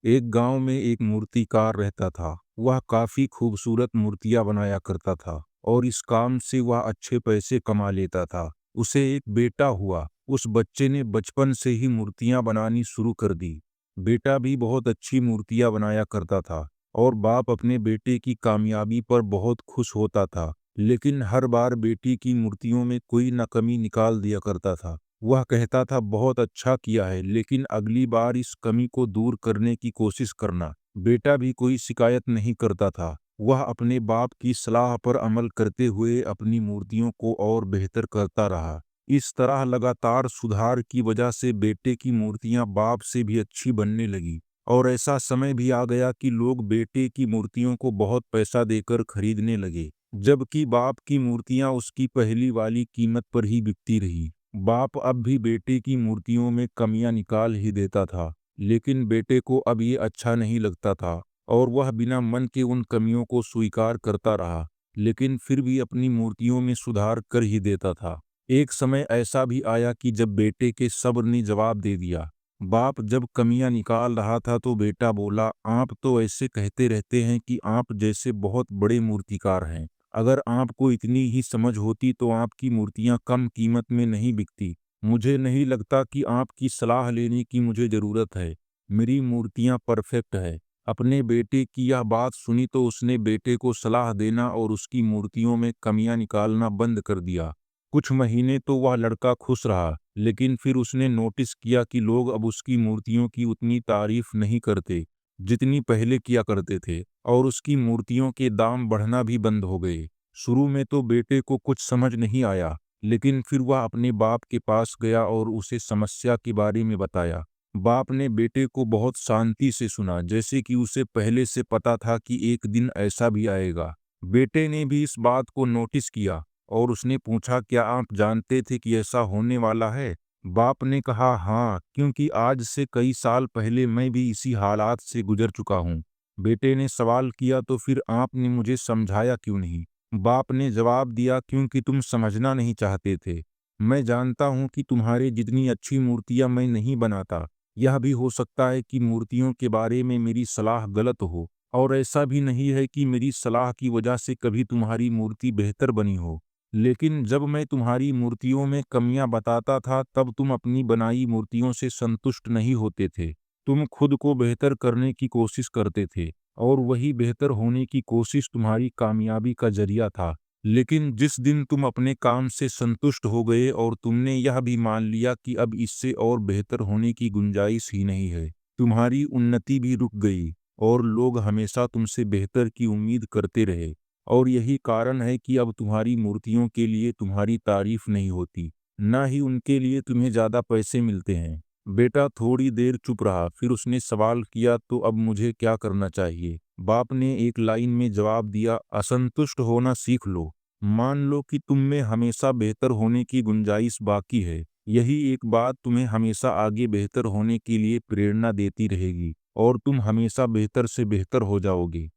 एक गांव में एक मूर्तिकार रहता था। वह काफी खूबसूरत मूर्तियां बनाया करता था और इस काम से वह अच्छे पैसे कमा लेता था। उसे एक बेटा हुआ। उस बच्चे ने बचपन से ही मूर्तियां बनानी शुरू कर दी। बेटा भी बहुत अच्छी मूर्तियां बनाया करता था और बाप अपने बेटे की कामयाबी पर बहुत खुश होता था। लेकिन हर बार बेटी की मूर्तियों में कोई न कमी निकाल दिया करता था। वह कहता था, बहुत अच्छा किया है, लेकिन अगली बार इस कमी को दूर करने की कोशिश करना। बेटा भी कोई शिकायत नहीं करता था। वह अपने बाप की सलाह पर अमल करते हुए अपनी मूर्तियों को और बेहतर करता रहा। इस तरह लगातार सुधार की वजह से बेटे की मूर्तियां बाप से भी अच्छी बनने लगी। और ऐसा समय भी आ गया कि लोग बेटे की मूर्तियों को बहुत पैसा देकर खरीदने लगे, जबकि बाप की मूर्तियां उसकी पहली वाली कीमत पर ही बिकती रही। बाप अब भी बेटे की मूर्तियों में कमियां निकाल ही देता था, लेकिन बेटे को अब ये अच्छा नहीं लगता था और वह बिना मन के उन कमियों को स्वीकार करता रहा, लेकिन फिर भी अपनी मूर्तियों में सुधार कर ही देता था। एक समय ऐसा भी आया कि जब बेटे के सब्र ने जवाब दे दिया। बाप जब कमियां निकाल रहा था तो बेटा बोला, आप तो ऐसे कहते रहते हैं कि आप जैसे बहुत बड़े मूर्तिकार हैं। अगर आपको इतनी ही समझ होती तो आपकी मूर्तियां कम कीमत में नहीं बिकती। मुझे नहीं लगता कि आपकी सलाह लेने की मुझे ज़रूरत है। मेरी मूर्तियां परफेक्ट है। अपने बेटे की यह बात सुनी तो उसने बेटे को सलाह देना और उसकी मूर्तियों में कमियां निकालना बंद कर दिया। कुछ महीने तो वह लड़का खुश रहा, लेकिन फिर उसने नोटिस किया कि लोग अब उसकी मूर्तियों की उतनी तारीफ नहीं करते जितनी पहले किया करते थे, और उसकी मूर्तियों के दाम बढ़ना भी बंद हो गए। शुरू में तो बेटे को कुछ समझ नहीं आया, लेकिन फिर वह अपने बाप के पास गया और उसे समस्या के बारे में बताया। बाप ने बेटे को बहुत शांति से सुना, जैसे कि उसे पहले से पता था कि एक दिन ऐसा भी आएगा। बेटे ने भी इस बात को नोटिस किया और उसने पूछा, क्या आप जानते थे कि ऐसा होने वाला है? बाप ने कहा, हाँ, क्योंकि आज से कई साल पहले मैं भी इसी हालात से गुजर चुका हूँ। बेटे ने सवाल किया, तो फिर आपने मुझे समझाया क्यों नहीं? बाप ने जवाब दिया, क्योंकि तुम समझना नहीं चाहते थे। मैं जानता हूँ कि तुम्हारे जितनी अच्छी मूर्तियाँ मैं नहीं बनाता। यह भी हो सकता है कि मूर्तियों के बारे में मेरी सलाह गलत हो, और ऐसा भी नहीं है कि मेरी सलाह की वजह से कभी तुम्हारी मूर्ति बेहतर बनी हो। लेकिन जब मैं तुम्हारी मूर्तियों में कमियां बताता था तब तुम अपनी बनाई मूर्तियों से संतुष्ट नहीं होते थे। तुम खुद को बेहतर करने की कोशिश करते थे, और वही बेहतर होने की कोशिश तुम्हारी कामयाबी का जरिया था। लेकिन जिस दिन तुम अपने काम से संतुष्ट हो गए और तुमने यह भी मान लिया कि अब इससे और बेहतर होने की गुंजाइश ही नहीं है, तुम्हारी उन्नति भी रुक गई और लोग हमेशा तुमसे बेहतर की उम्मीद करते रहे। और यही कारण है कि अब तुम्हारी मूर्तियों के लिए तुम्हारी तारीफ नहीं होती, ना ही उनके लिए तुम्हें ज़्यादा पैसे मिलते हैं। बेटा थोड़ी देर चुप रहा, फिर उसने सवाल किया, तो अब मुझे क्या करना चाहिए? बाप ने एक लाइन में जवाब दिया, असंतुष्ट होना सीख लो। मान लो कि तुम में हमेशा बेहतर होने की गुंजाइश बाकी है। यही एक बात तुम्हें हमेशा आगे बेहतर होने के लिए प्रेरणा देती रहेगी और तुम हमेशा बेहतर से बेहतर हो जाओगे।